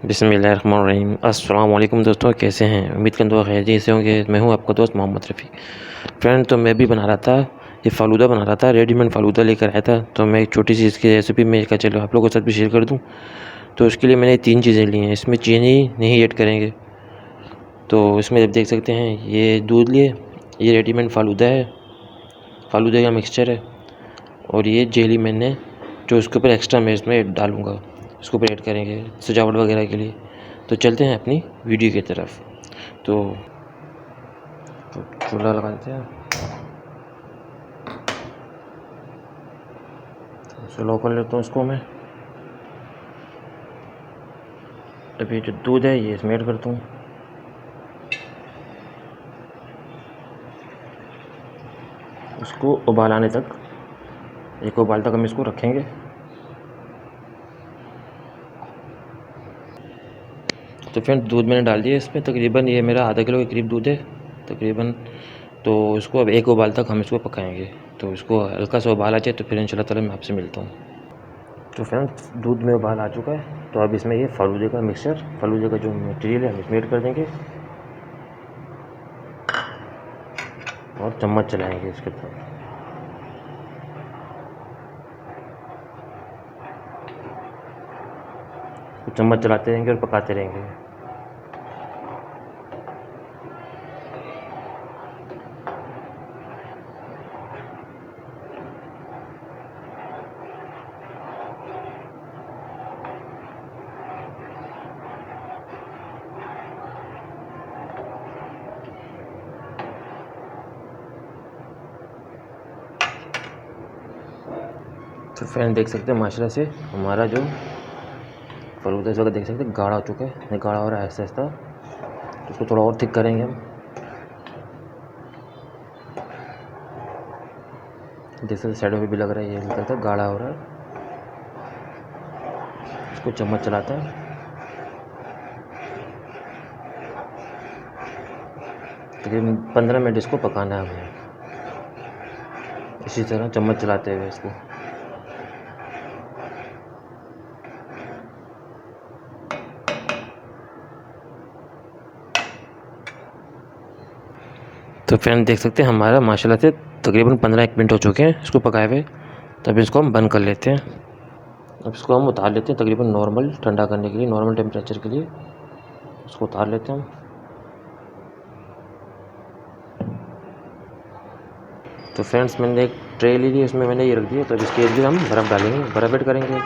बिस्मिल्लाहिर्रहमानिर्रहीम। अस्सलामुअलैकुम दोस्तों, कैसे हैं? उम्मीद करता हूँ खैरियत से होंगे। मैं हूँ आपका दोस्त मोहम्मद रफ़ीक। फ्रेंड, तो मैं भी बना रहा था, ये फ़ालूदा बना रहा था, रेडीमेड फ़ालूदा लेकर आया था। तो मैं एक छोटी सी इसकी रेसिपी मैं क्या चलो आप लोगों के साथ भी शेयर कर दूँ। तो उसके लिए मैंने 3 चीज़ें ली हैं। इसमें चीनी नहीं ऐड करेंगे। तो इसमें आप देख सकते हैं, ये दूध लिए, ये रेडीमेड फ़ालूदा है, फ़ालूदे का मिक्सचर है। और ये जेली मैंने जो उसके ऊपर एक्स्ट्रा मैं इसमें डालूँगा, इसके ऊपर ऐड करेंगे सजावट वगैरह के लिए। तो चलते हैं अपनी वीडियो की तरफ। तो चूल्हा लगा देते हैं, स्लो कर लेता हूँ इसको मैं। अभी जो दूध है ये इसमें ऐड करता हूँ। इसको उबाल आने तक, एक उबाल तक हम इसको रखेंगे। तो फ्रेंड, दूध मैंने डाल दिया इसमें, तकरीबन ये मेरा आधा किलो के करीब दूध है तकरीबन। तो इसको अब एक उबाल तक हम इसको पकाएंगे। तो इसको हल्का सा उबाल आ जाए तो फिर इंशाल्लाह ताला मैं आपसे मिलता हूँ। तो फ्रेंड्स, दूध में उबाल आ चुका है। तो अब इसमें ये फ़ालूदे का मिक्सचर, फ़ालूदे का जो मटेरियल है हम इसमें ऐड कर देंगे और चम्मच चलाएंगे इसके तरफ। तो चम्मच चलाते रहेंगे और पकाते रहेंगे। तो फ्रेंड, देख सकते हैं माशाल्लाह से हमारा जो फ़ालूदा इस वक्त देख सकते हैं गाढ़ा हो चुका है, ये गाढ़ा हो रहा है आहिस्ता आहिस्ता। तो इसको थोड़ा और थिक करेंगे हम। देख सकते साइडों में भी लग रहा है, ये निकलता गाढ़ा हो रहा है। इसको चम्मच चलाता है, तकरीबन 15 मिनट इसको पकाना है हमें, इसी तरह चम्मच चलाते हुए इसको। तो फ्रेंड, देख सकते हैं हमारा माशाल्लाह से तकरीबन 15-1 मिनट हो चुके हैं इसको पकाए हुए। तब इसको हम बंद कर लेते हैं। अब इसको हम उतार लेते हैं, तकरीबन नॉर्मल ठंडा करने के लिए, नॉर्मल टेम्परेचर के लिए इसको उतार लेते हैं हम। तो फ्रेंड्स, मैंने एक ट्रे ले ली, उसमें मैंने ये रख दिया। तो अब इसके इर्द गिर्द हम बर्फ़ डालेंगे, बर्फ़ ऐड करेंगे।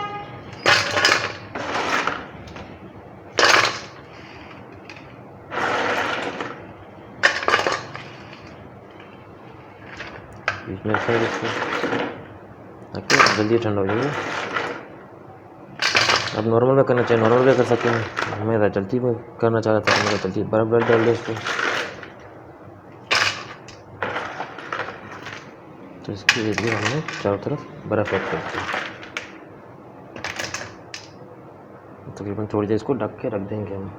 बीच में रखेंगे इसको ताकि जल्दी ठंडा हो जाएगा। अब नॉर्मल में करना चाहिए, नॉर्मल में कर सकते हैं। मैं जल्दी में करना चाह रहा था, मैंने जल्दी बर्फ़ डाल दिया इसको। तो इसके लिए हमने चारों तरफ बर्फ़ ऐड कर दी। तकरीबन थोड़ी देर इसको ढक के रख देंगे हम।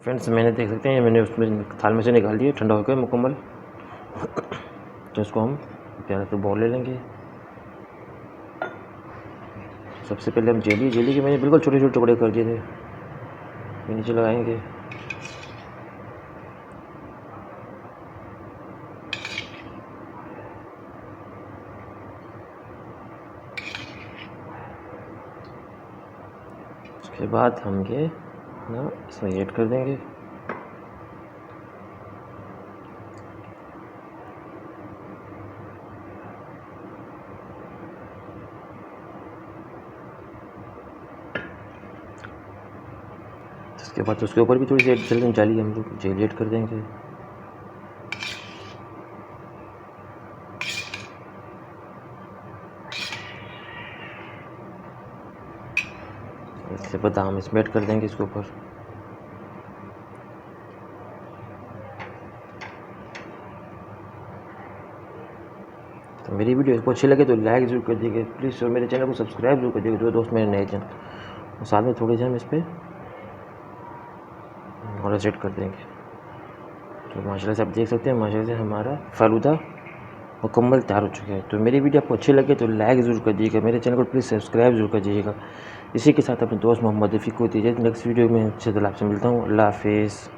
फ्रेंड्स, मैंने देख सकते हैं, मैंने उसमें थाल में से निकाल दिया, ठंडा हो गया मुकम्मल। तो इसको हम प्यारे से बॉल ले लेंगे। सबसे पहले हम जेली के मैंने बिल्कुल छोटे छोटे टुकड़े कर दिए थे, ये नीचे लगाएंगे। उसके बाद हम ये ना इसमें ऐड कर देंगे। उसके बाद उसके ऊपर भी थोड़ी सी जाली हम लोग जेली ऐड कर देंगे। इसके बाद हम इसमें ऐड कर देंगे इसके ऊपर। तो मेरी वीडियो आपको अच्छी लगे तो लाइक ज़रूर कर दीजिए प्लीज़, और मेरे चैनल को सब्सक्राइब जरूर कर दीजिए जो दोस्त मेरे नए चैनल। और साथ में थोड़ी सी हम इस पर और सेट कर देंगे। तो माशाल्लाह से आप देख सकते हैं, माशाल्लाह से हमारा फ़ालूदा मुकम्मल तैयार हो चुका है। तो मेरी वीडियो आपको अच्छी लगे तो लाइक ज़रूर कर दीजिएगा, मेरे चैनल को प्लीज़ सब्सक्राइब ज़रूर कर दीजिएगा। इसी के साथ अपने दोस्त मोहम्मद रफ़ीक को दीजिए नेक्स्ट वीडियो में। इंशाअल्लाह आपसे मिलता हूँ। अल्लाह हाफ़िज़।